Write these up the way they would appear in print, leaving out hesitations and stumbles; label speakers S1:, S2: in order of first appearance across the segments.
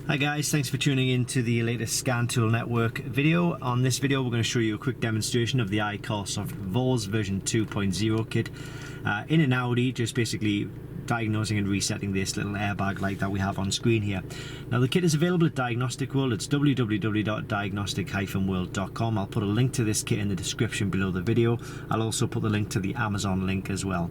S1: Hi guys, thanks for tuning in to the latest Scan Tool Network video. On this video we're going to show you a quick demonstration of the iCarsoft VAWS version 2.0 kit in an Audi, just basically diagnosing and resetting this little airbag light that we have on screen here. Now the kit is available at Diagnostic World. It's www.diagnostic-world.com. I'll put a link to this kit in the description below the video. I'll also put the link to the Amazon link as well.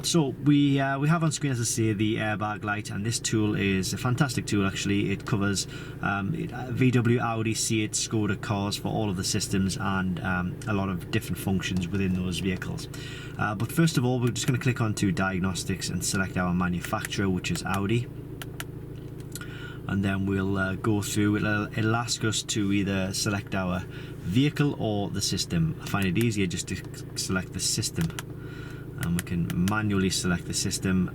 S1: So we have on screen, as I say, the airbag light, and this tool is a fantastic tool actually. It covers VW, Audi, Seat, SKoda cars for all of the systems and a lot of different functions within those vehicles. But first of all, we're just going to click onto Diagnostics and select our manufacturer, which is Audi. And then we'll go through, it'll ask us to either select our vehicle or the system. I find it easier just to select the system. And we can manually select the system.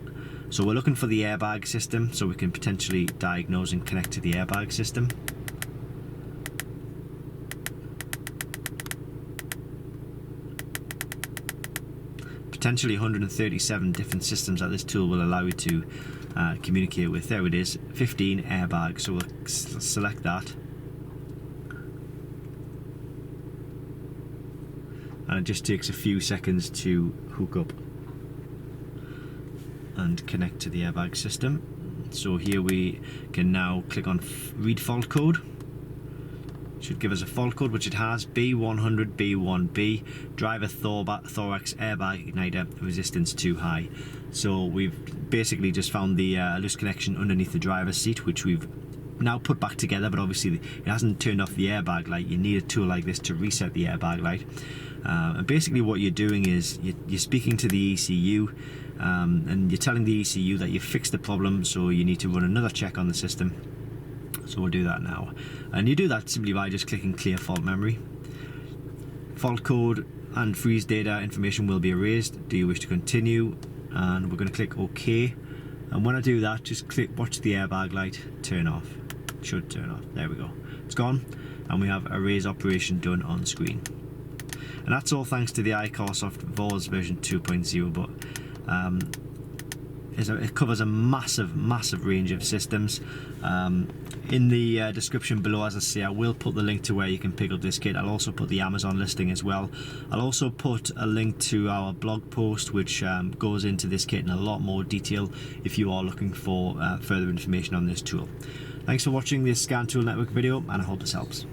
S1: So we're looking for the airbag system, so we can potentially diagnose and connect to the airbag system. Potentially 137 different systems that this tool will allow you to communicate with. There it is, 15 airbag, so we'll select that. And it just takes a few seconds to hook up and connect to the airbag system. So here we can now click on read fault code. It should give us a fault code, which it has: B100B1B, driver thorax airbag igniter resistance too high. So we've basically just found the loose connection underneath the driver's seat, which we've now put back together, but obviously it hasn't turned off the airbag light. You need a tool like this to reset the airbag light. And basically what you're doing is you're speaking to the ECU and you're telling the ECU that you've fixed the problem, so you need to run another check on the system. So we'll do that now, and you do that simply by just clicking clear fault memory. Fault code and freeze data information will be erased. Do you wish to continue? And we're going to click OK, and when I do that, just click watch the airbag light turn off. It should turn off. There we go, it's gone, and we have erase operation done on screen. And that's all thanks to the iCarsoft VAWS version 2.0, but it covers a massive range of systems. In the description below, as I say, I will put the link to where you can pick up this kit. I'll also put the Amazon listing as well. I'll also put a link to our blog post, which goes into this kit in a lot more detail if you are looking for further information on this tool. Thanks for watching this Scan Tool Network video, and I hope this helps.